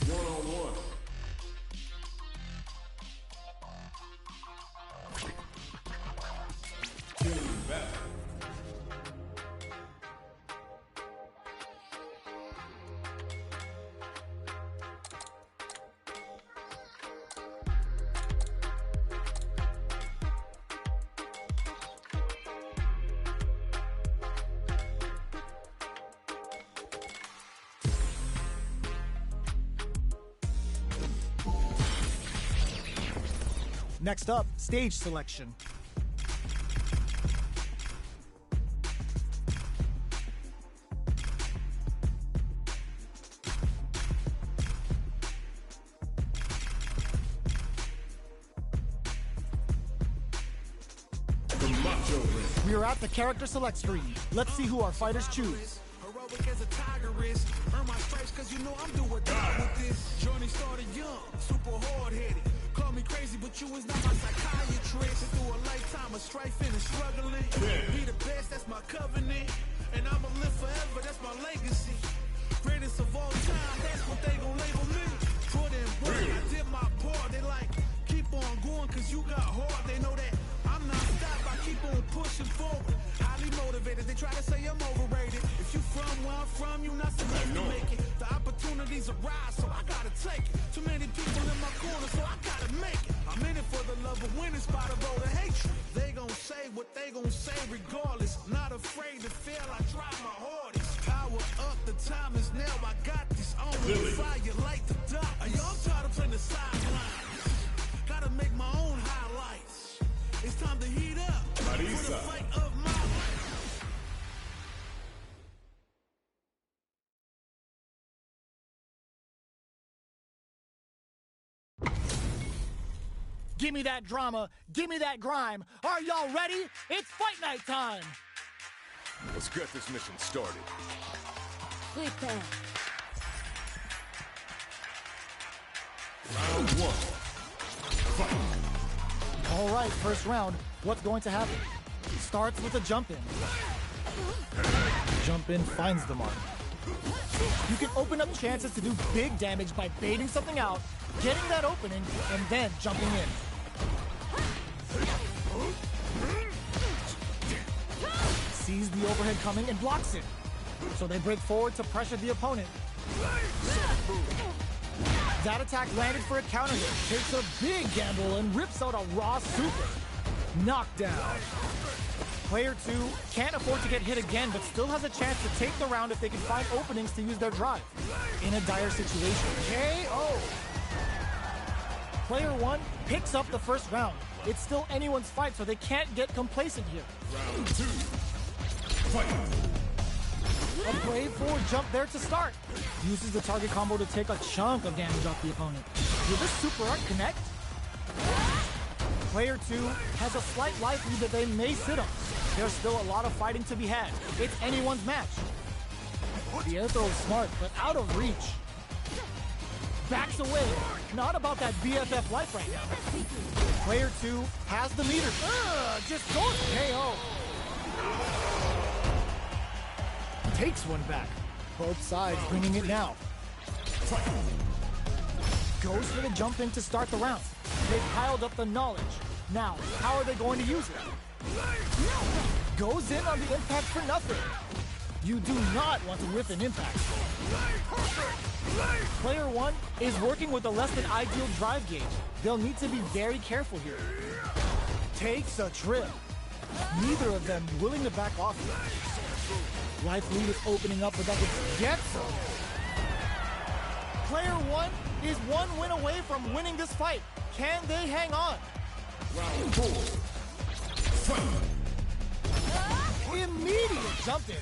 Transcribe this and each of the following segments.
One-on-one. Getting back. Next up, stage selection. We are at the character select screen. Let's see who our fighters choose. Heroic as a tiger is. Earn my stripes cause you know I'm do or die with this. Journey started young, super hard-headed. Call me crazy, but you was not my psychiatrist. Through a lifetime of strife and struggling. Be the best, that's my covenant. And I'ma live forever, that's my legacy. Greatest of all time, that's what they gon' label me. For them, I did my part. They like, keep on going cause you got hard. They know that I'm not stopped, I keep on pushing forward. Highly motivated, they try to say I'm overrated. If you from where I'm from, you not supposed to make it. The opportunities arise, so I gotta take it. Too many people in my corner, so I gotta make it. I'm in it for the love of winning, spot of all the hatred. They gon' say what they gon' say regardless. Not afraid to fail, I try my hardest. Power up, the time is now, I got this. On the fire like the dot. Yo, I'm tired of playing the sidelines. Gotta make my own highlights. It's time to heat up for the fight of my life. Give me that drama, give me that grime. Are y'all ready? It's fight night time. Let's get this mission started. Prepare. Round one. Fight. All right, first round. What's going to happen? Starts with a jump in. Jump in finds the mark. You can open up chances to do big damage by baiting something out, getting that opening, and then jumping in. Sees the overhead coming and blocks it. So they break forward to pressure the opponent. That attack landed for a counter hit, takes a big gamble and rips out a raw super. Knockdown. Player 2 can't afford to get hit again, but still has a chance to take the round if they can find openings to use their drive. In a dire situation, KO. Player 1 picks up the first round. It's still anyone's fight, so they can't get complacent here. Round 2. Fight. A brave forward jump there to start. Uses the target combo to take a chunk of damage off the opponent. Will this super art connect? Player 2 has a slight life lead that they may sit on. There's still a lot of fighting to be had. It's anyone's match. The air throw is smart, but out of reach. Backs away. Not about that BFF life right now. Player 2 has the meter. Just goes KO. Takes one back. Both sides bringing it now. Goes for the jump in to start the round. They've piled up the knowledge. Now, how are they going to use it? Goes in on the impact for nothing. You do not want to whiff an impact. Player 1 is working with a less than ideal drive gauge. They'll need to be very careful here. Takes a trip. Neither of them willing to back off yet. Life lead is opening up, but that gets them. Player 1 is one win away from winning this fight. Can they hang on? Round 4. Fight. Immediate jump in.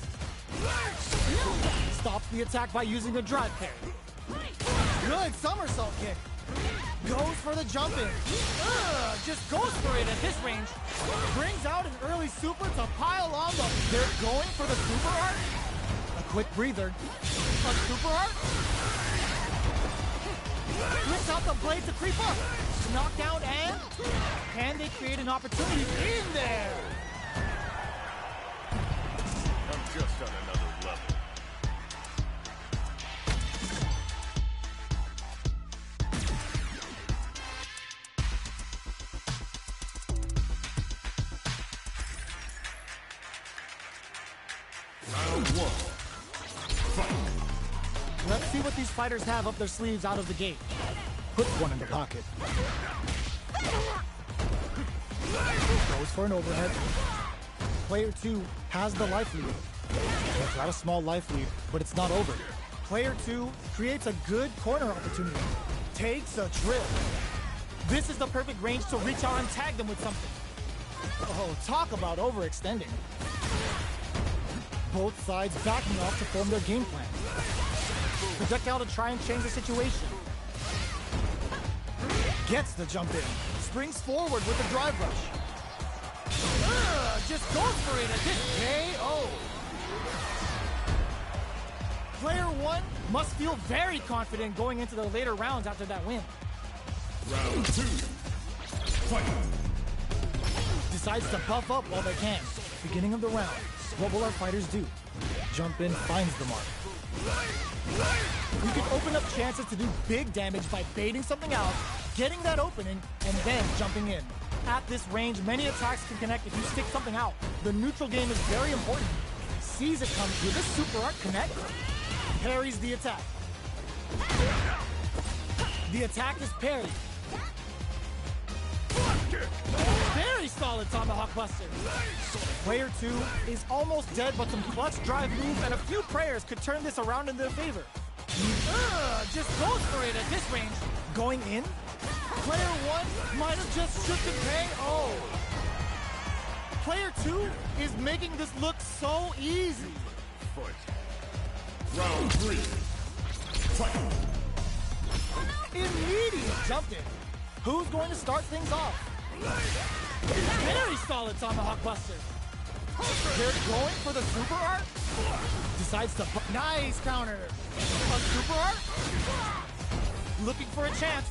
Stops the attack by using a drive parry. Good somersault kick. Goes for the jump in. Just goes for it at this range. Brings out an early super to pile on them. They're going for the super art. A quick breather. A super art. Flicks out the blade to creep up. Knockdown and can they create an opportunity in there? Round one. Fight. Let's see what these fighters have up their sleeves out of the gate. Puts one in the pocket. Goes for an overhead. Player 2 has the life lead. It's not a small life lead, but it's not over. Player 2 creates a good corner opportunity. Takes a trip. This is the perfect range to reach out and tag them with something. Oh, talk about overextending. Both sides backing off to form their game plan. Projectile to try and change the situation. Gets the jump in. Springs forward with the drive rush. Just goes for it at this KO. Player 1 must feel very confident going into the later rounds after that win. Round two. Fight. Decides to buff up while they can. Beginning of the round. What will our fighters do? Jump in, finds the mark. You can open up chances to do big damage by baiting something out, getting that opening, and then jumping in. At this range, many attacks can connect if you stick something out. The neutral game is very important. Sees it come through. This super art connect. Parries the attack. The attack is parried. Very solid tomahawk buster. Player 2 is almost dead, but some clutch drive moves and a few prayers could turn this around in their favor. Just goes for it at this range. Going in? Player 1 might have just shook the KO. Player 2 is making this look so easy. Fight. Round three. Fight. Immediate jump in. Who's going to start things off? Very solid tomahawk buster. They're going for the super art. Decides to nice counter. A super art. Looking for a chance.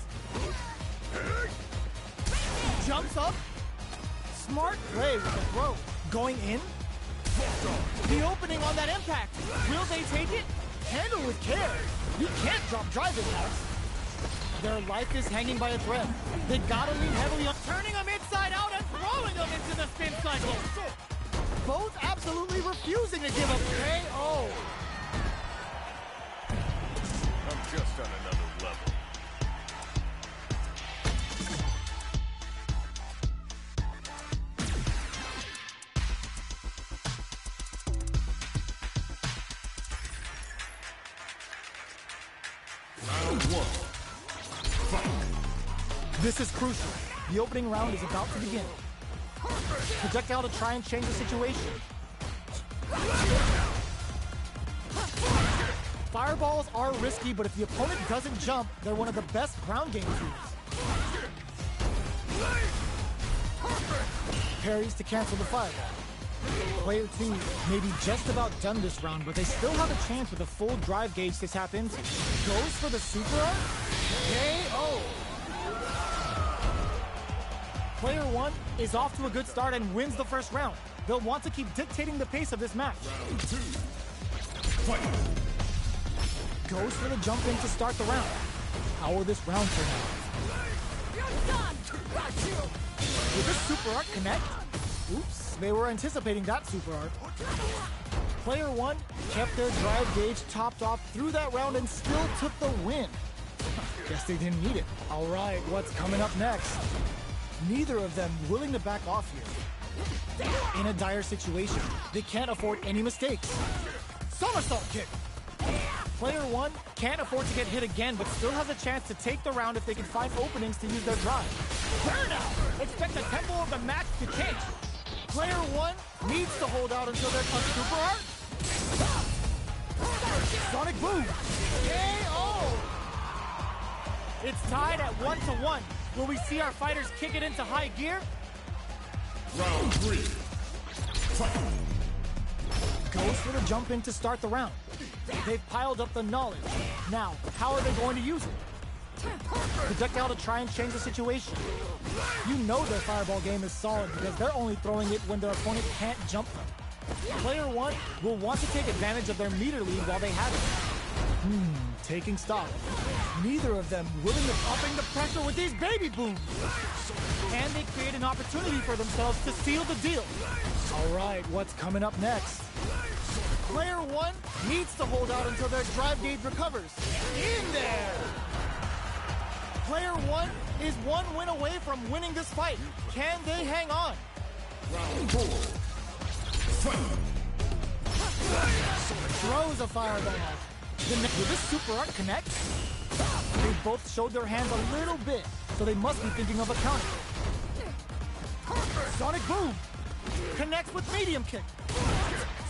Jumps up. Smart play with the throw. Going in. The opening on that impact. Will they take it? Handle with care. You can't drop driving knives. Their life is hanging by a thread. They gotta lean heavily on turning them inside out and throwing them into the spin cycle. Both absolutely refusing to give up KO. I'm just on another level. Round one. Fight. This is crucial. The opening round is about to begin. Projectile to try and change the situation. Fireballs are risky, but if the opponent doesn't jump, they're one of the best ground game tools. Parries to cancel the fireball. Player 2 may be just about done this round, but they still have a chance with a full drive gauge to tap into. Goes for the super art. KO. Player 1 is off to a good start and wins the first round. They'll want to keep dictating the pace of this match. Round two. Fight. Goes for the jump in to start the round. How will this round turn out? You're done! Got you! Will this super art connect? Oops, they were anticipating that super art. Player 1 kept their drive gauge topped off through that round and still took the win. Guess they didn't need it. All right, what's coming up next? Neither of them willing to back off here. In a dire situation, they can't afford any mistakes. Somersault kick! Player 1 can't afford to get hit again, but still has a chance to take the round if they can find openings to use their drive. Burnout! Expect the tempo of the match to change. Player 1 needs to hold out until there's a super art. Sonic boom! KO! It's tied at 1-1. Will we see our fighters kick it into high gear? Round three. Fight. Goes for the jump in to start the round. They've piled up the knowledge. Now, how are they going to use it? Projectile to try and change the situation. You know their fireball game is solid because they're only throwing it when their opponent can't jump them. Player 1 will want to take advantage of their meter lead while they have it. Taking stock. Neither of them willing to upping the pressure with these baby booms. And they create an opportunity for themselves to seal the deal. All right, what's coming up next? Player 1 needs to hold out until their drive gauge recovers. In there! Player 1 is one win away from winning this fight. Can they hang on? Round 4. Fight! Throws a fireball. Will this super art connect? They both showed their hands a little bit, so they must be thinking of a counter. Sonic Boom! Connects with medium kick.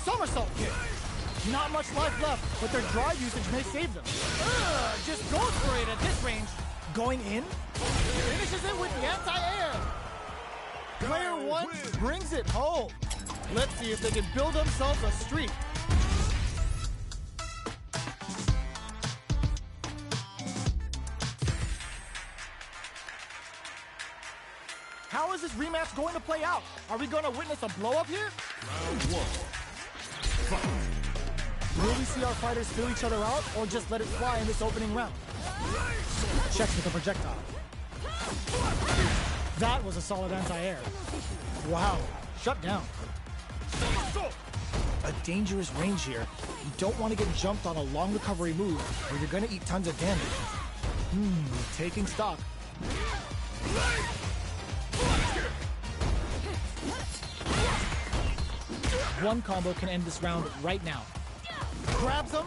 Somersault kick. Not much life left, but their drive usage may save them. Just goes for it at this range. Going in? Finishes it with the anti-air. Player 1 brings it home. Let's see if they can build themselves a streak. How is this rematch going to play out? Are we going to witness a blow-up here? Round 1. Fight! Will we see our fighters fill each other out, or just let it fly in this opening round? Checks with the projectile. That was a solid anti-air. Wow, shut down. A dangerous range here. You don't want to get jumped on a long recovery move, or you're going to eat tons of damage. Taking stock. One combo can end this round right now. Grabs him.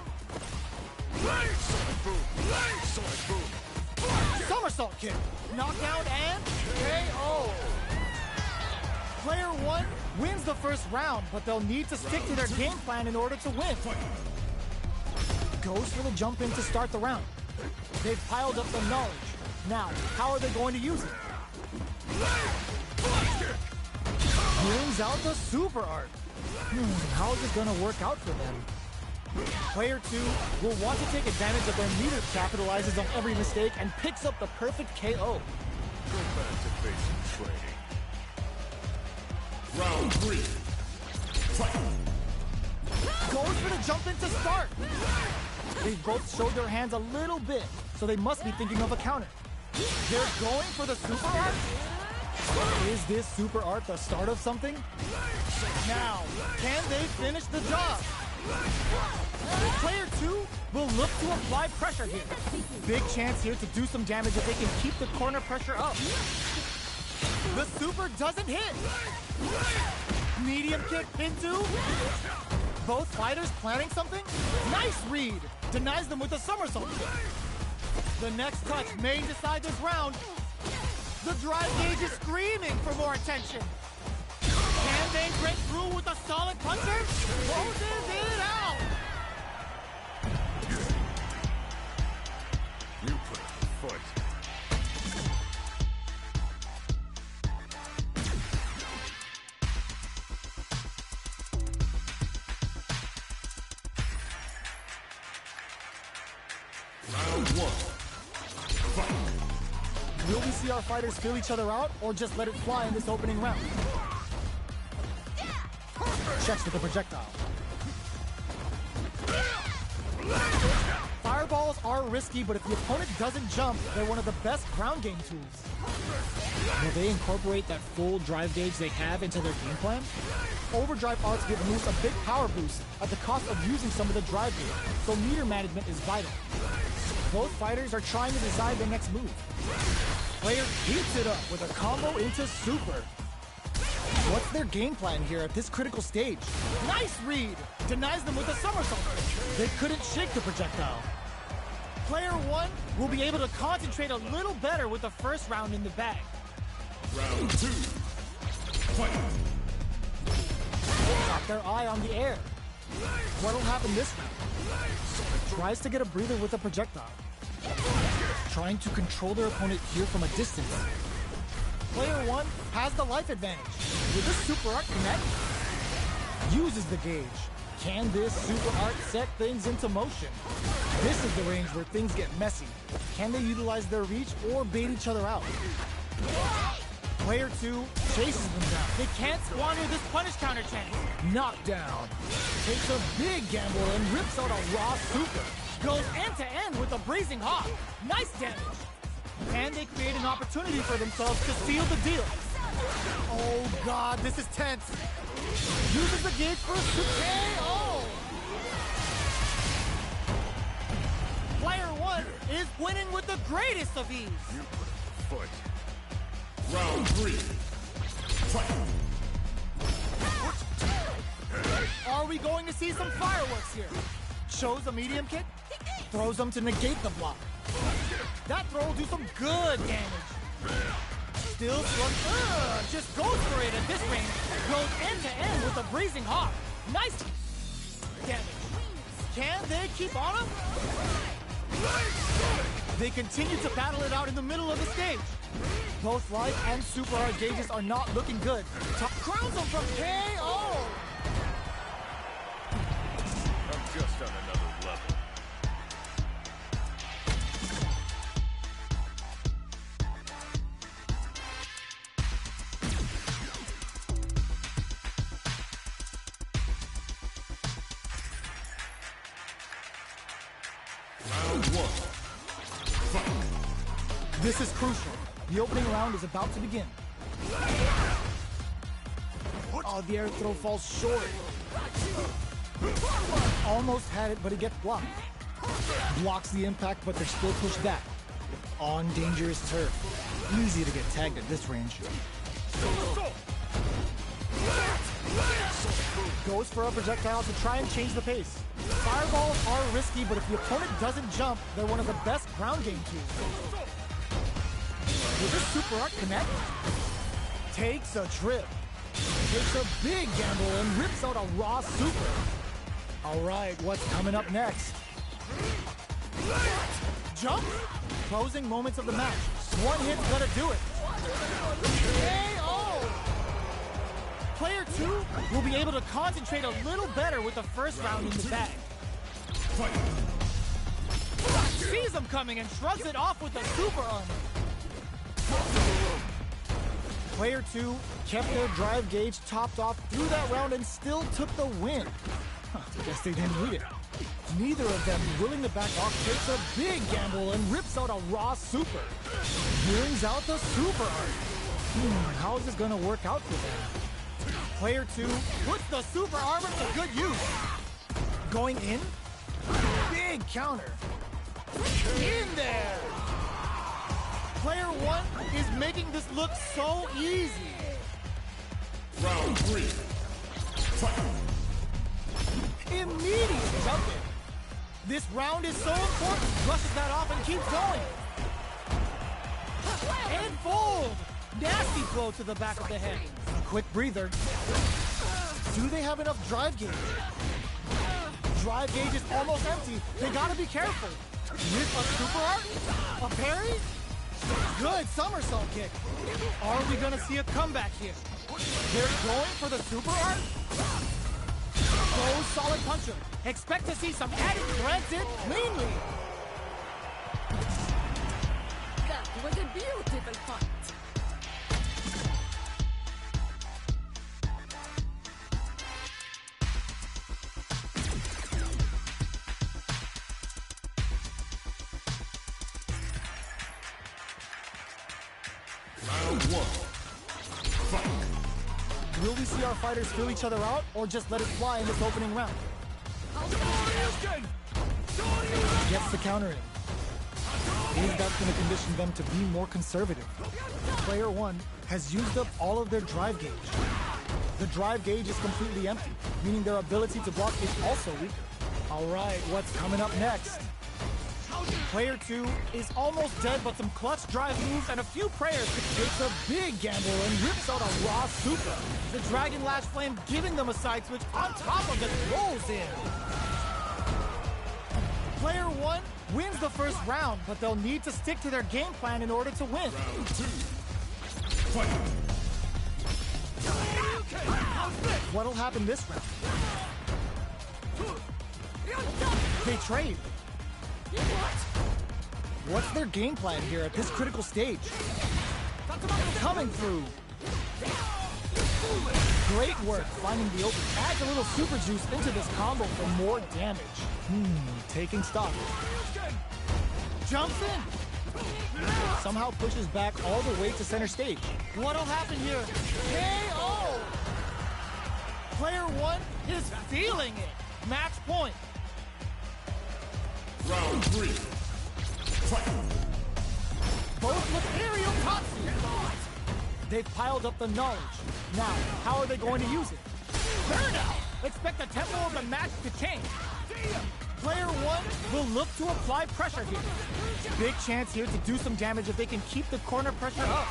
Somersault kick. Knockout and KO. Player 1 wins the first round, but they'll need to stick to their game plan in order to win. Goes for the jump in to start the round. They've piled up the knowledge. Now, how are they going to use it? Brings out the super art. How is it going to work out for them? Player 2 will want to take advantage of their meter, capitalizes on every mistake, and picks up the perfect KO. Go back to basic training. Round 3. Fight! Goes for the jump in to start. They both showed their hands a little bit, so they must be thinking of a counter. They're going for the super art? Is this super art the start of something? Now, can they finish the job? Player 2 will look to apply pressure here. Big chance here to do some damage if they can keep the corner pressure up. The super doesn't hit. Medium kick into. Both fighters planning something? Nice read. Denies them with a somersault kick. The next touch may decide this round. The drive gauge is screaming for more attention. Can they break through with a solid puncher? Closes it out. You put up a fight. Round 1. Fight! Will we see our fighters fill each other out, or just let it fly in this opening round? Checks with the projectile. Fireballs are risky, but if the opponent doesn't jump, they're one of the best ground game tools. Will they incorporate that full drive gauge they have into their game plan? Overdrive arts give moves a big power boost at the cost of using some of the drive gauge, so meter management is vital. Both fighters are trying to decide their next move. Player heats it up with a combo into super. What's their game plan here at this critical stage? Nice read! Denies them with a somersault. They couldn't shake the projectile. Player 1 will be able to concentrate a little better with the first round in the bag. Round 2. Fight! Got their eye on the air. What'll happen this round? Tries to get a breather with a projectile. Trying to control their opponent here from a distance. Player 1 has the life advantage. Will this super art connect? Uses the gauge. Can this super art set things into motion? This is the range where things get messy. Can they utilize their reach or bait each other out? Player 2 chases them down. They can't squander this punish counter chance. Knockdown. Takes a big gamble and rips out a raw super. Goes end to end with a Blazing Hawk. Nice damage. Can they create an opportunity for themselves to seal the deal? Oh God, this is tense. Uses the gauge for a super KO. is winning with the greatest of ease. You put a foot. Round 3. Fight. Are we going to see some fireworks here? Shows a medium kick, throws them to negate the block. That throw will do some good damage. Still slugs. Just goes for it at this range. Goes end to end with a breezing hawk. Nice damage. Can they keep on him? They continue to battle it out in the middle of the stage. Both life and super hard gauges are not looking good. Crowns him from KO. I'm just on another level. Round 1. Fight. This is crucial. The opening round is about to begin. Oh, the air throw falls short. Almost had it, but it gets blocked. Blocks the impact, but they're still pushed back. On dangerous turf. Easy to get tagged at this range. Goes for a projectile to try and change the pace. Fireballs are risky, but if the opponent doesn't jump, they're one of the best ground game tools. Will this super art connect? Takes a trip. Takes a big gamble and rips out a raw super. All right, what's coming up next? Jump? Closing moments of the match. One hit's gonna do it. KO! Player 2 will be able to concentrate a little better with the first round in the bag. Sees him coming and shrugs it off with a super arm. Player 2 kept their drive gauge topped off through that round and still took the win. Guess they didn't need it. Neither of them willing to back off takes a big gamble and rips out a raw super. Brings out the super art. How is this gonna work out for them? Player 2 puts the super armor to good use. Going in. Big counter. In there. Player 1 is making this look so easy. Round 3. Fight. Immediate jumping. This round is so important. Brushes that off and keeps going. And fold. Nasty blow to the back of the head. Quick breather. Do they have enough drive gauge? Drive gauge is almost empty. They gotta be careful. With a super art? A parry? Good somersault kick. Are we gonna see a comeback here? They're going for the super art? Go solid puncher. Expect to see some added threads in cleanly. That was a beautiful fight. Round 1. Fight. Will we see our fighters fill each other out, or just let it fly in this opening round? Gets the counter in. Is that going to condition them to be more conservative? Player 1 has used up all of their drive gauge. The drive gauge is completely empty, meaning their ability to block is also weaker. All right, what's coming up next? Player 2 is almost dead, but some clutch drive moves and a few prayers takes a big gamble and rips out a raw super. The Dragon Lash Flame giving them a side switch on top of it rolls in. Player 1 wins the first round, but they'll need to stick to their game plan in order to win. Round 2. Fight. What'll happen this round? They trade. What's their game plan here at this critical stage? Coming through. Great work finding the open. Adds a little super juice into this combo for more damage. Taking stock. Jumps in. Somehow pushes back all the way to center stage. What'll happen here? KO! Player 1 is feeling it. Match point. Round 3. Both with aerial Tatsu. They've piled up the knowledge. Now, how are they going to use it? Burnout! Expect the tempo of the match to change. Player one will look to apply pressure here. Big chance here to do some damage if they can keep the corner pressure up.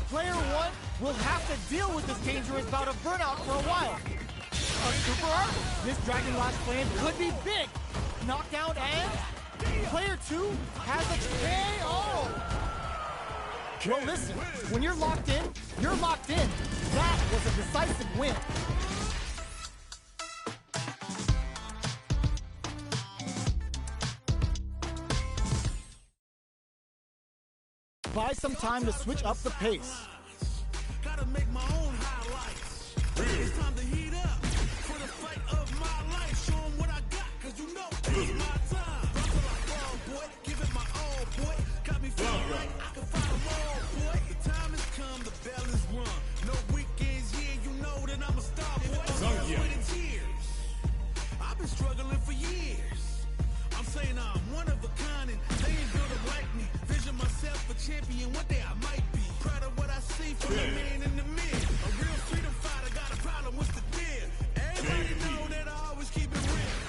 Player one will have to deal with this dangerous bout of burnout for a while. A super art? This Dragon Lash Flame could be big. Knockdown and player two has a KO. Well, listen, when you're locked in, you're locked in. That was a decisive win. Buy some time to switch up the pace. Gotta make my own highlights. It's time to heat up for the fight of my life. Show 'em what I got, cause you know it's my time. Hustle like all, boy, give it my all, boy. Got me feeling like I can fight 'em all, boy. The time has come, the bell is rung. No weekends here, you know that I'm a star, boy. Sweat and tears. I've been struggling for years. I'm saying I'm one of a kind and they ain't built up like me. Vision myself a champion, one day I might be. Proud of what I see from the man in the mid. A real freedom fighter, got a problem, what's the deal? Everybody know that I always keep it real.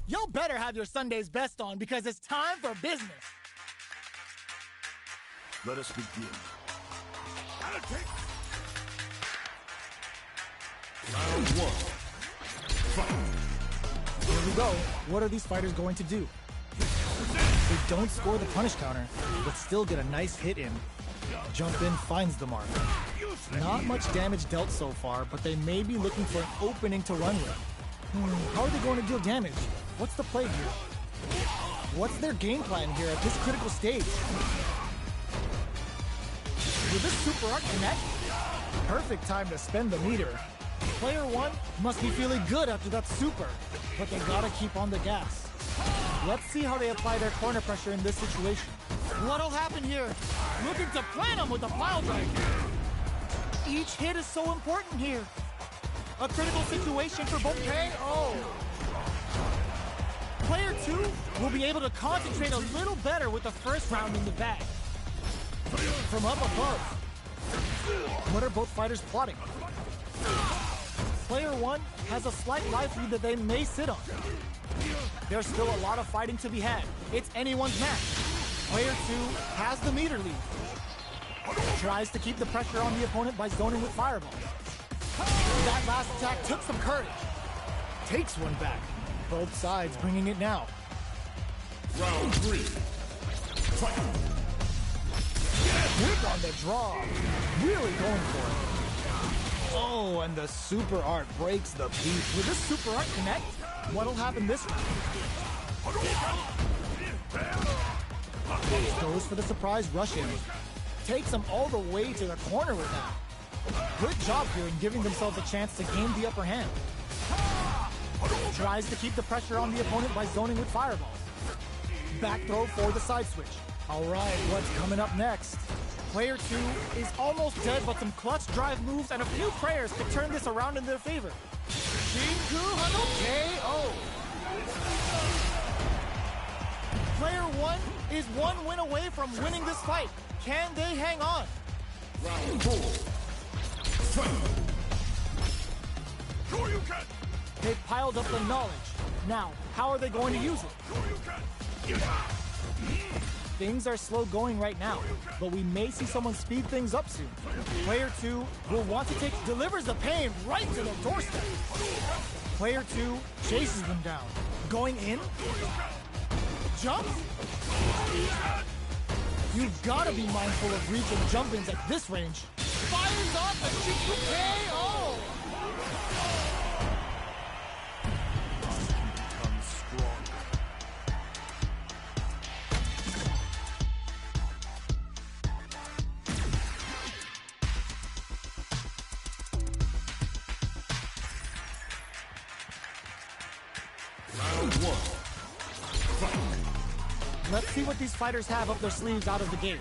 Y'all better have your Sunday's best on because it's time for business. Let us begin. Round one. Fight. Here we go. What are these fighters going to do? They don't score the punish counter, but still get a nice hit in. Jump in finds the mark. Not much damage dealt so far, but they may be looking for an opening to run with. How are they going to deal damage? What's the play here? What's their game plan here at this critical stage? Will this super art connect? Perfect time to spend the meter. Player one must be feeling good after that super, but they gotta keep on the gas. Let's see how they apply their corner pressure in this situation. What'll happen here? Looking to plant them with the pile drive. Each hit is so important here. A critical situation for both KO. Player two will be able to concentrate a little better with the first round in the bag. From up above, what are both fighters plotting? Player one has a slight life lead that they may sit on. There's still a lot of fighting to be had. It's anyone's match. Player two has the meter lead. Tries to keep the pressure on the opponent by zoning with fireballs. That last attack took some courage. Takes one back. Both sides bringing it now. Round three. Fight. Quick on the draw. Really going for it. Oh, and the super art breaks the beat. Will this super art connect? What'll happen this round? Goes for the surprise rush in. Takes them all the way to the corner with that. Good job here in giving themselves a chance to gain the upper hand. Tries to keep the pressure on the opponent by zoning with fireballs. Back throw for the side switch. All right, what's coming up next? Player two is almost dead, but some clutch drive moves and a few prayers to turn this around in their favor. Shinku Hano KO. Player one is one win away from winning this fight. Can they hang on? Round four. Fight. They've piled up the knowledge. Now, how are they going to use it? Things are slow going right now, but we may see someone speed things up soon. Player two will want to delivers the pain right to the doorstep. Player two chases them down. Going in? Jump? You've got to be mindful of reach and jump-ins at this range. Fires off the Shinku KO! Let's see what these fighters have up their sleeves out of the gate.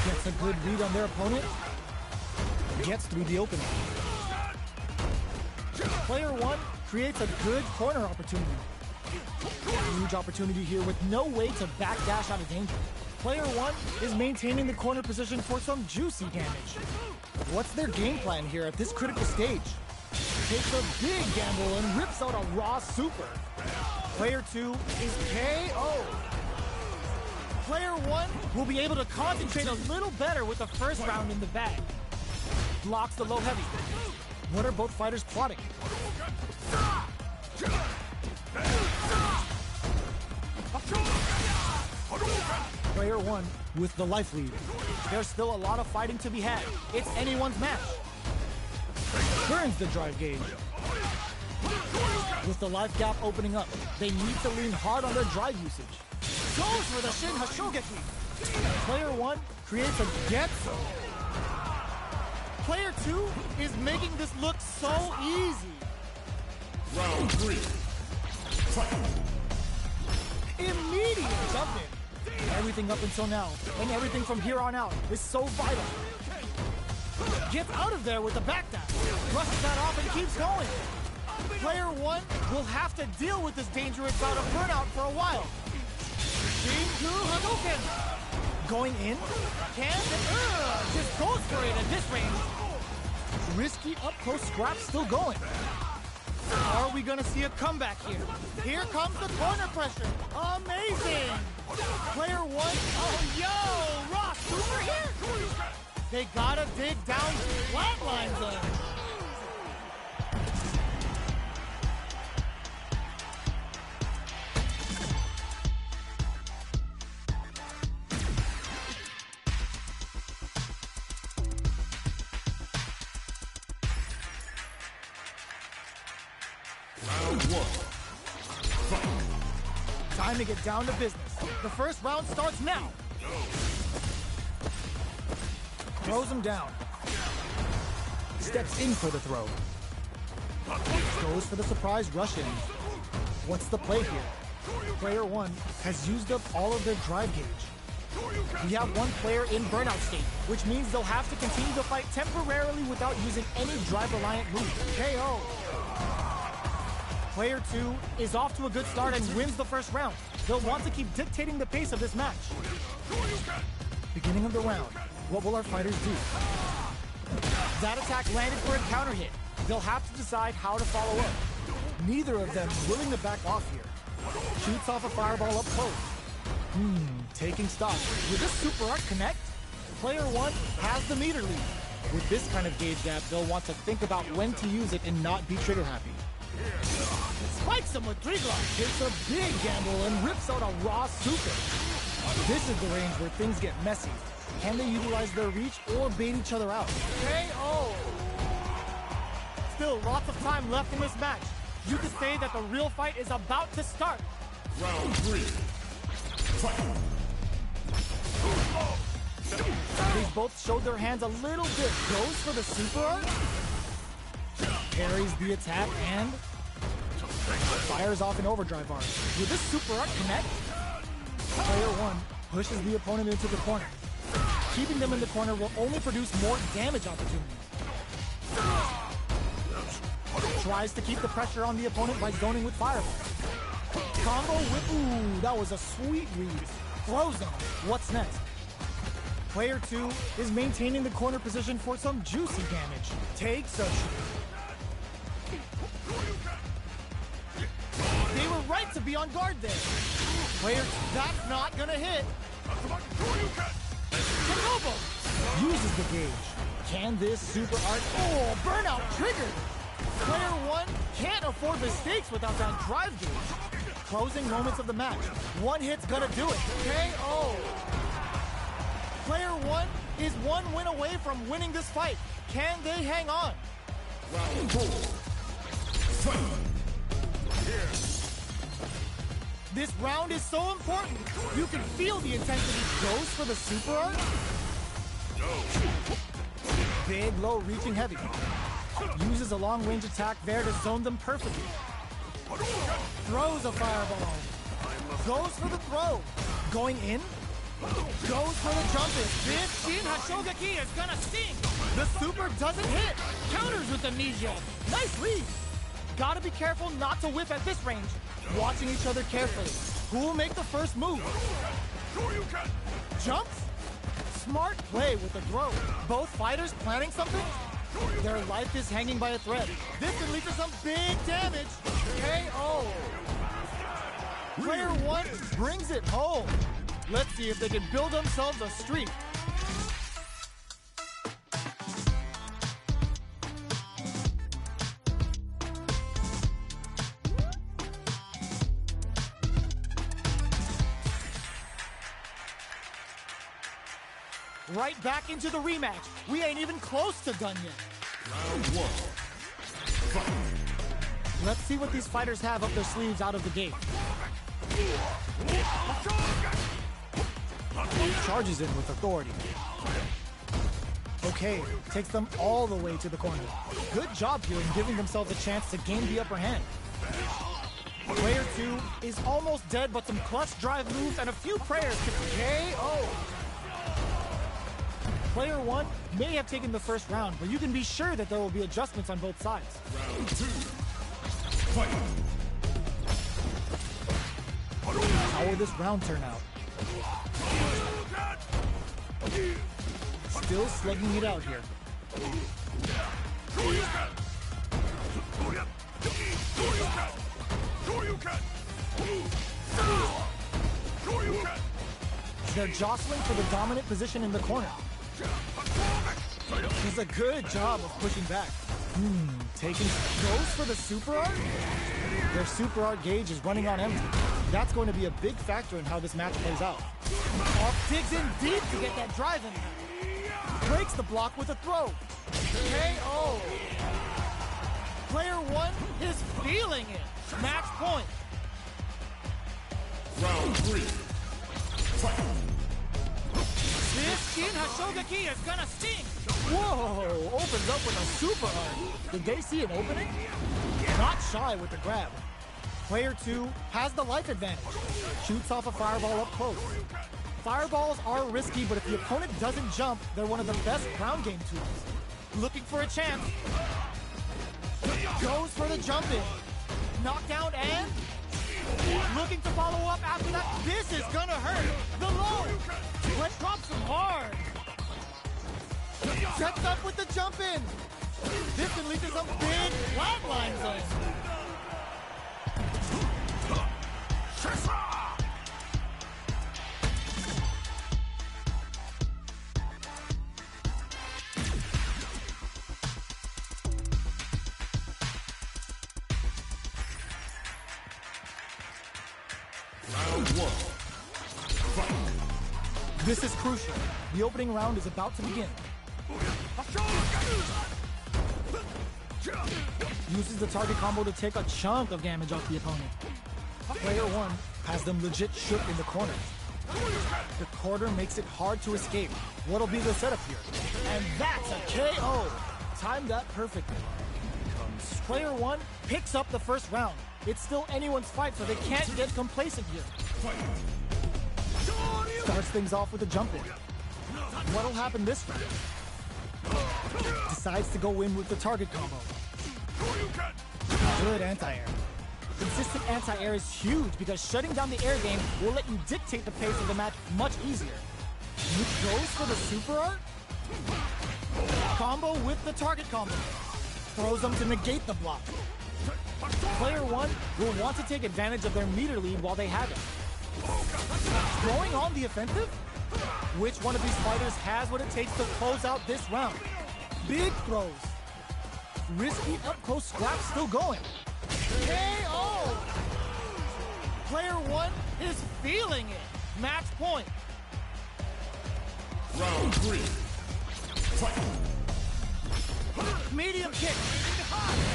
Get Gets a good read on their opponent. Gets through the opening. Player 1 creates a good corner opportunity. Huge opportunity here with no way to backdash out of danger. Player 1 is maintaining the corner position for some juicy damage. What's their game plan here at this critical stage? Takes a big gamble and rips out a raw super. Player 2 is KO. Player 1 will be able to concentrate a little better with the first round in the bag. Blocks the low heavy. What are both fighters plotting? Player 1 with the life lead. There's still a lot of fighting to be had. It's anyone's match. Burns the drive gauge. With the life gap opening up, they need to lean hard on their drive usage. Goes for the Shin Hashogeki. Player 1 creates a Getsu. Player 2 is making this look so easy. Round 3. Fight. Immediate jump in. Everything up until now, and everything from here on out, is so vital. Gets out of there with the backdash. Brushes that off and keeps going. Player 1 will have to deal with this dangerous bout of burnout for a while. Shinku Hadouken! Going in? Just goes for it at this range. Risky up-close scrap still going. Are we gonna see a comeback here? Here comes the corner pressure. Amazing! Player 1, oh yo! Rock super here! They gotta dig down flatline zone. Round 1. Fight. Time to get down to business. The first round starts now. Throws him down. Steps in for the throw. Goes for the surprise rush in. What's the play here? Player 1 has used up all of their drive gauge. We have one player in burnout state, which means they'll have to continue to fight temporarily without using any drive-reliant move. KO. Player 2 is off to a good start and wins the first round. They'll want to keep dictating the pace of this match. Beginning of the round. What will our fighters do? That attack landed for a counter hit. They'll have to decide how to follow up. Neither of them willing to back off here. Shoots off a fireball up close. Taking stock. Will this super art connect? Player 1 has the meter lead. With this kind of gauge gap, they'll want to think about when to use it and not be trigger happy. Spikes him with Trigger. Takes a big gamble and rips out a raw super. This is the range where things get messy. Can they utilize their reach or bait each other out? KO! Still lots of time left in this match. You could say that the real fight is about to start. Round 3. Fight. They've both showed their hands a little bit. Goes for the super art. Parries the attack and fires off an overdrive art. Will this super art connect? Player 1 pushes the opponent into the corner. Keeping them in the corner will only produce more damage opportunities. Tries to keep the pressure on the opponent by zoning with fireball. Combo with, ooh, that was a sweet read. Throws him. What's next? Player 2 is maintaining the corner position for some juicy damage. Takes a They were right to be on guard there. Player, that's not gonna hit. Kanobo uses the gauge. Can this super art? Oh, burnout triggered. Player 1 can't afford mistakes without that drive gauge. Closing moments of the match. One hit's gonna do it. KO. Player 1 is one win away from winning this fight. Can they hang on? Round 4. Fight. This round is so important. You can feel the intensity. Goes for the super art. Big, low, reaching heavy. Uses a long-range attack there to zone them perfectly. Throws a fireball. Goes for the throw. Going in. Goes for the jump in. This Shin Hashogaki is gonna sting. The super doesn't hit. Counters with the knee jab. Nice lead. Gotta be careful not to whip at this range. Watching each other carefully. Who will make the first move? Jumps? Smart play with the throw. Both fighters planning something? Their life is hanging by a thread. This could lead to some big damage. KO. Player one brings it home. Let's see if they can build themselves a streak. Right back into the rematch. We ain't even close to done yet. Round one. Fight. Let's see what these fighters have up their sleeves out of the gate. He charges in with authority. Okay, takes them all the way to the corner. Good job here in giving themselves a chance to gain the upper hand. Player two is almost dead, but some clutch drive moves and a few prayers to KO. Player one may have taken the first round, but you can be sure that there will be adjustments on both sides. Round two. Fight. How will this round turn out? Still slugging it out here. They're jostling for the dominant position in the corner. Does a good job of pushing back. Goes for the super art? Their super art gauge is running on empty. That's going to be a big factor in how this match plays out. Off digs in deep to get that drive in. Breaks the block with a throw. KO. Player one is feeling it. Match point. Round three. Fight. This Shin Hashogaki is gonna sting. Whoa, opens up with a super art. Did they see an opening? Not shy with the grab. Player two has the life advantage. Shoots off a fireball up close. Fireballs are risky, but if the opponent doesn't jump, they're one of the best ground game tools. Looking for a chance. Goes for the jump in. Knockdown and looking to follow up after that. This is gonna hurt. The low. Let's drop some hard. Sets up with the jump in. This can lead to some big flatline zones. Round one. Fight. This is crucial. The opening round is about to begin. Uses the target combo to take a chunk of damage off the opponent. Player one has them legit shook in the corner. The quarter makes it hard to escape. What'll be the setup here? And that's a KO! Timed that perfectly. Player one picks up the first round. It's still anyone's fight, so they can't get complacent here. Starts things off with a jump in. What'll happen this round? Decides to go in with the target combo. Good anti-air. Consistent anti-air is huge because shutting down the air game will let you dictate the pace of the match much easier. Goes for the super art? Combo with the target combo. Throws them to negate the block. Player one will want to take advantage of their meter lead while they have it. Going on the offensive? Which one of these fighters has what it takes to close out this round? Big throws. Risky up-close scraps still going. KO! Player one is feeling it. Match point. Round three. Fight. Medium kick.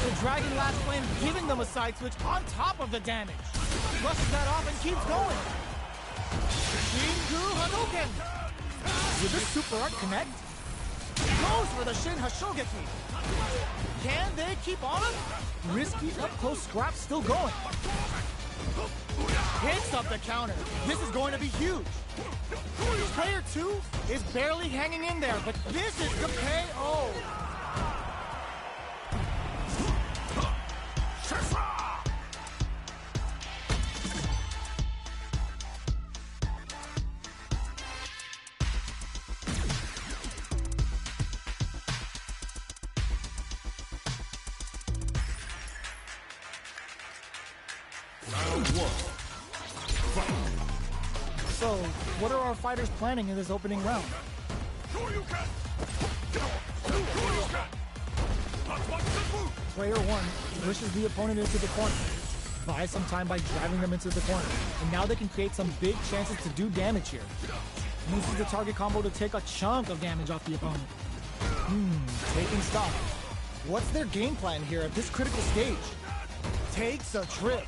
The Dragon Lash Flame giving them a side switch on top of the damage. Flushes that off and keeps going. Shingu Hadouken. Will this super art connect? Goes for the Shin Hashogaki. Can they keep on him? Risky up-close scrap still going. Hits up the counter. This is going to be huge. Player 2 is barely hanging in there, but this is the KO. Round 1. So, what are our fighters planning in this opening round? Player 1 pushes the opponent into the corner, buys some time by driving them into the corner, and now they can create some big chances to do damage here. Uses the target combo to take a chunk of damage off the opponent. Taking stock. What's their game plan here at this critical stage? Takes a trip.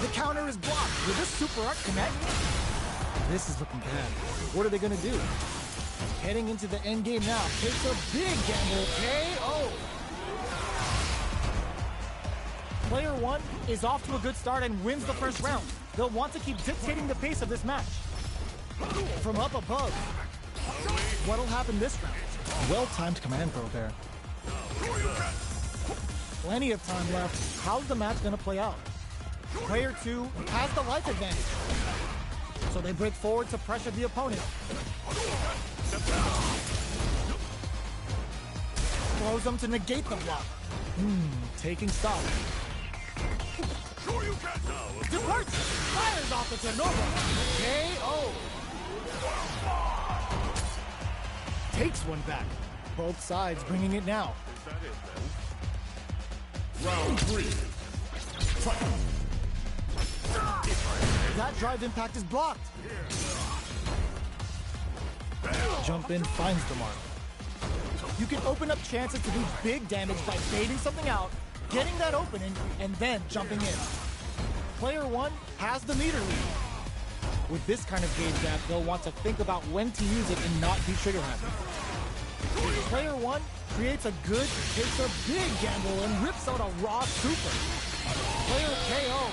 The counter is blocked. Will this super art connect? This is looking bad. What are they gonna do? Heading into the end game now. Takes a big gamble. KO. Player 1 is off to a good start and wins the first round. They'll want to keep dictating the pace of this match. From up above. What'll happen this round? Well-timed command throw there. Plenty of time left. How's the match gonna play out? Player 2 has the life advantage. So they break forward to pressure the opponent. Throws them to negate the block. Taking stock. Departs! Fires off the Nova. KO! Takes one back. Both sides bringing it now. Round 3. Fight. That drive impact is blocked. Jump in finds the mark. You can open up chances to do big damage by baiting something out, getting that opening, and then jumping in. Player 1 has the meter lead. With this kind of gauge gap, they'll want to think about when to use it and not be trigger happy. Player 1 creates a good, takes a big gamble, and rips out a raw super. Player KO.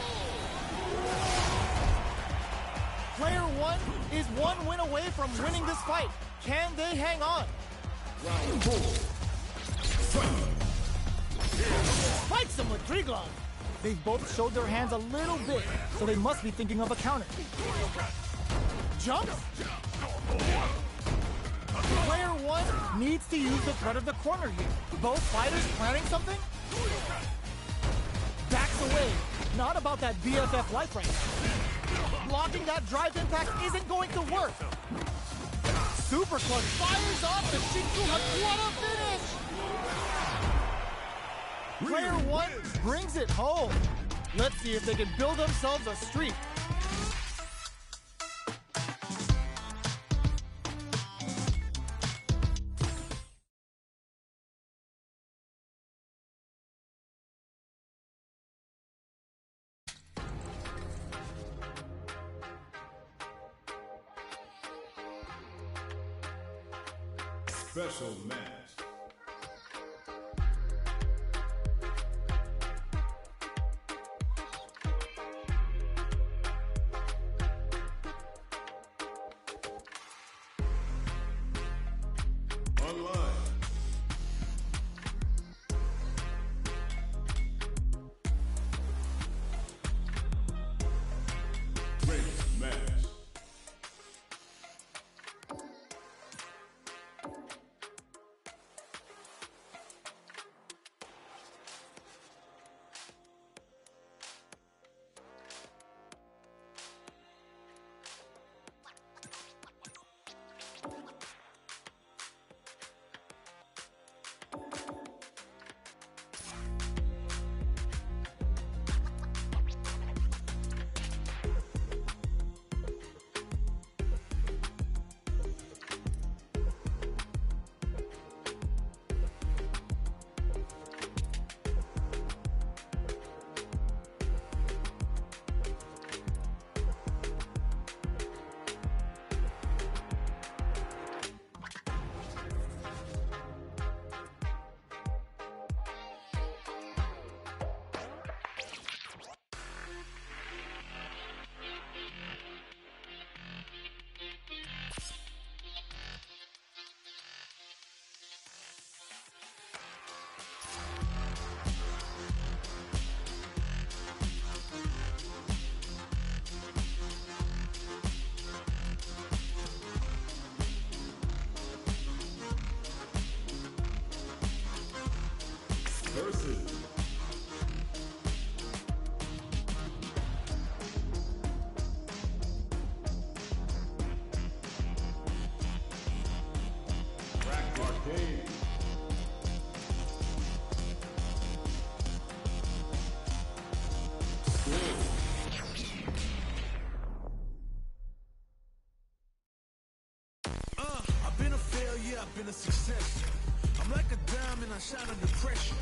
Player 1 is one win away from winning this fight. Can they hang on? Round 4. Spikes him with three glove. They've both showed their hands a little bit, so they must be thinking of a counter. Jumps? Player 1 needs to use the threat of the corner here. Both fighters planning something? Backs away. Not about that BFF life right now. Blocking that drive impact isn't going to work. Super Clutch fires off the Shinju Hakuara finish! Player 1 brings it home. Let's see if they can build themselves a streak. Special match. Online. Race match. a success. I'm like a diamond, I shine under pressure.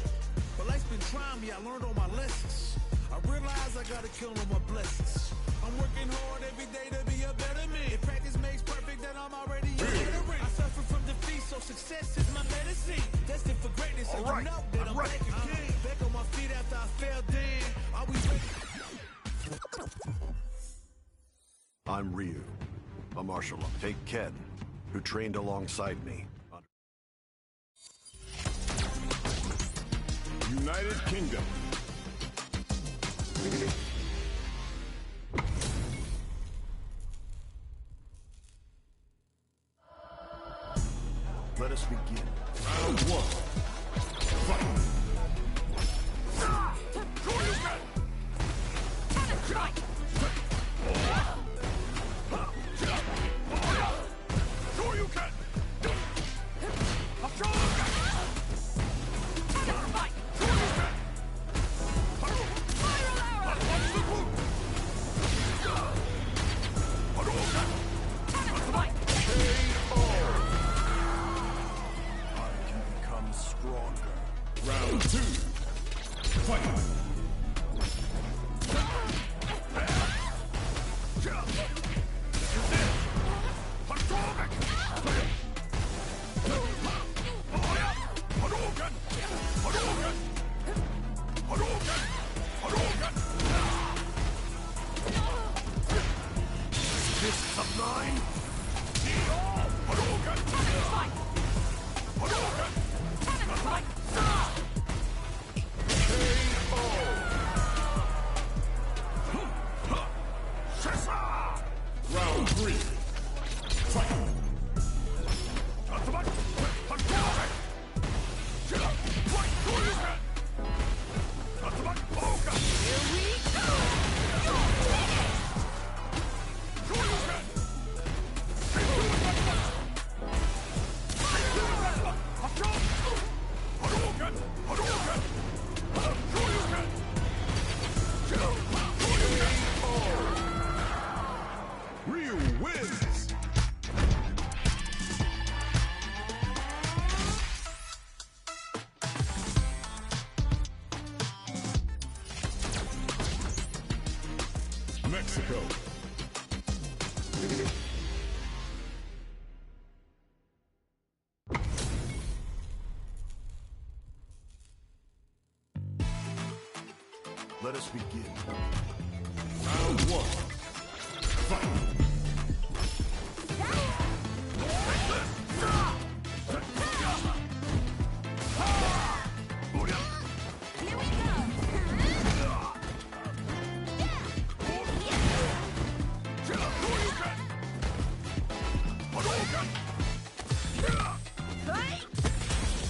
But life's been trying me, I learned all my lessons. I realize I gotta kill all my blessings. I'm working hard every day to be a better man. If practice makes perfect, then I'm already a veteran. I suffer from defeat, so success is my medicine. Destined for greatness, so you know that I'm back again. Back on my feet after I fell down. Are we ready? I'm Ryu, a martial artist. Take Ken, who trained alongside me. United Kingdom. Let us begin. Round one. Fight. Round two. Fight. Fists of nine. Round three. Fight. Ryu wins! Mexico. Let us begin. Round one. Fight.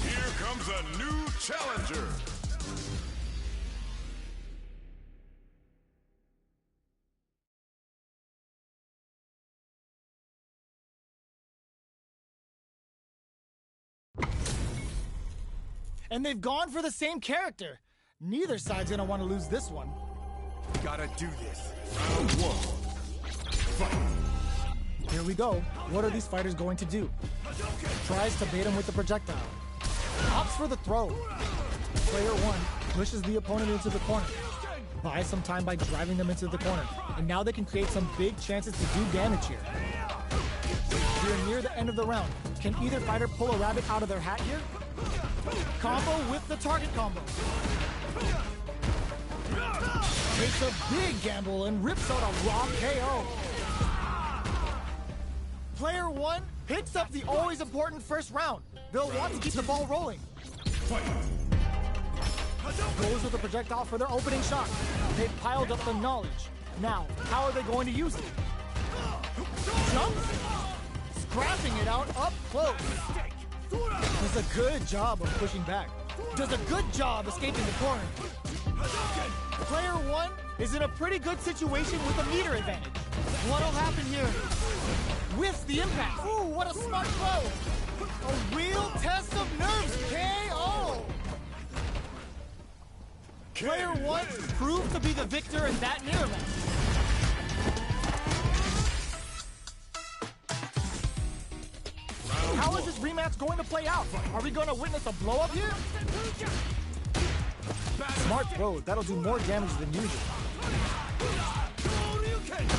Here comes a new challenger. And they've gone for the same character. Neither side's gonna want to lose this one. Gotta do this. Round one. Fight. Here we go. What are these fighters going to do? Tries to bait him with the projectile. Opts for the throw. Player one pushes the opponent into the corner. Buys some time by driving them into the corner. And now they can create some big chances to do damage here. We're near the end of the round. Can either fighter pull a rabbit out of their hat here? Combo with the target combo. Takes a big gamble and rips out a raw KO. Player one picks up the always important first round. They'll want to keep the ball rolling. Goes with the projectile for their opening shot. They've piled up the knowledge. Now, how are they going to use it? Jumps, scrapping it out up close. Does a good job of pushing back. Does a good job escaping the corner. Player one is in a pretty good situation with a meter advantage. What'll happen here? Whiffs the impact. Ooh, what a smart throw. A real test of nerves. KO. Player one proved to be the victor in that mirror match. How is this rematch going to play out? Are we going to witness a blow-up here? Smart throw. That'll do more damage than usual.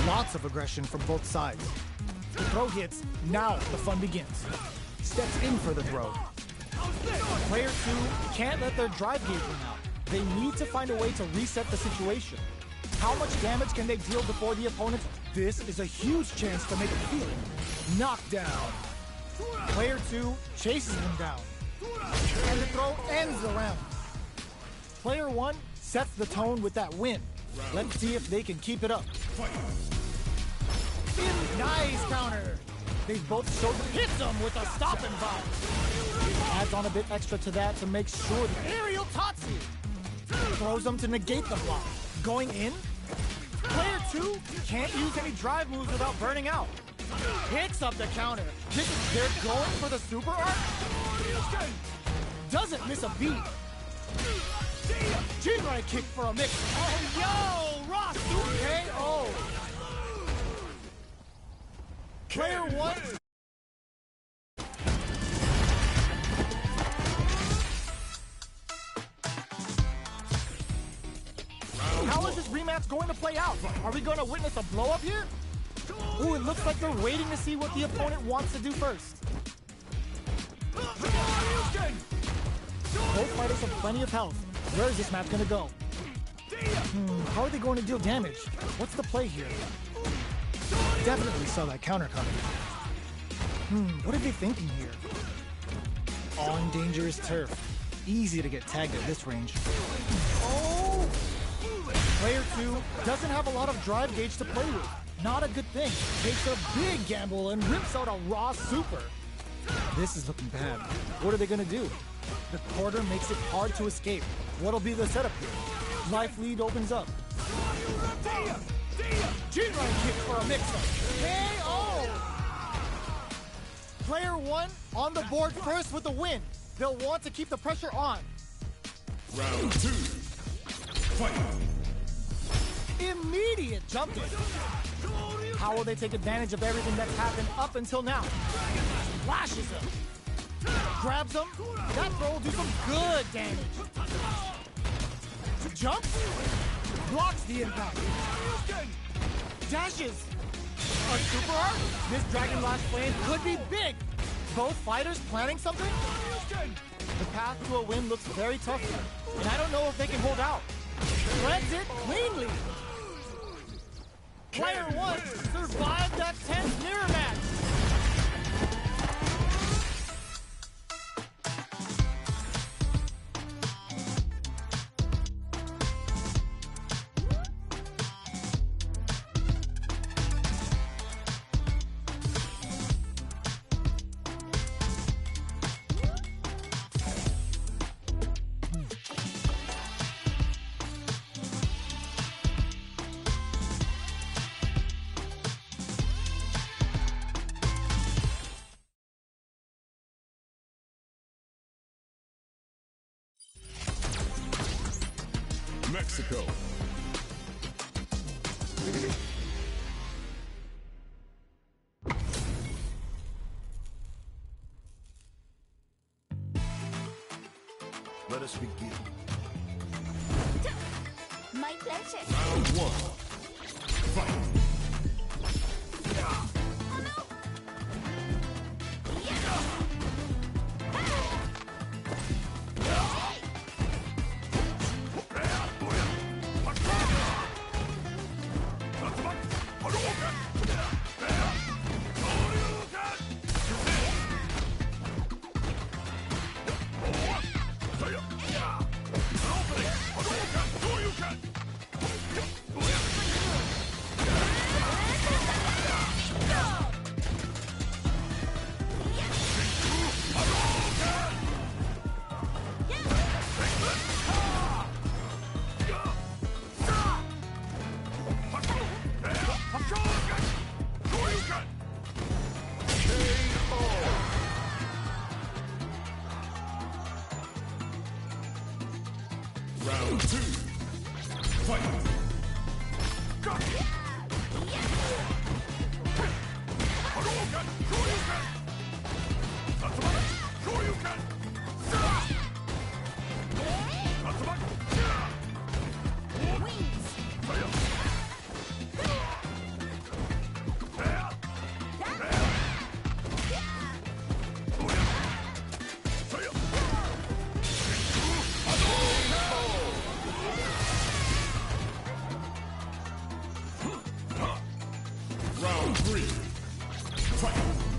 Lots of aggression from both sides. The throw hits. Now the fun begins. Steps in for the throw. Player 2 can't let their drive gauge run out. They need to find a way to reset the situation. How much damage can they deal before the opponent? This is a huge chance to make it feel. Knockdown. Player 2 chases them down. And the throw ends the round. Player 1 sets the tone with that win. Let's see if they can keep it up. Nice counter. They both showed hits them with a stop and vibe. Adds on a bit extra to that to make sure the aerial Tatsu. Throws them to negate the block. Going in. Player 2 can't use any drive moves without burning out. Picks up the counter. They're going for the super art. Doesn't miss a beat. Jinrai kick for a mix. Oh, yo! Ross KO! Player 1. How is this rematch going to play out? Are we going to witness a blow-up here? Ooh, it looks like they're waiting to see what the opponent wants to do first. Both fighters have plenty of health. Where is this match going to go? How are they going to deal damage? What's the play here? Definitely saw that counter coming. What are they thinking here? On dangerous turf. Easy to get tagged at this range. Oh! Player 2 doesn't have a lot of drive gauge to play with. Not a good thing. Takes a big gamble and rips out a raw super. This is looking bad. What are they going to do? The quarter makes it hard to escape. What'll be the setup here? Life lead opens up. Jinrai kick for a mix-up. KO! Player 1 on the board first with the win. They'll want to keep the pressure on. Round 2. Fight. Immediate jump in. How will they take advantage of everything that's happened up until now? Flashes him. Grabs him. That throw will do some good damage. Jump. Blocks the impact. Dashes. A super art? This Dragon Lash Flame could be big. Both fighters planning something? The path to a win looks very tough here, and I don't know if they can hold out. Threads it cleanly. Player 1 survived that tense mirror match. Mexico. Let us begin. My pleasure. Round 1. Fight. three. Fight.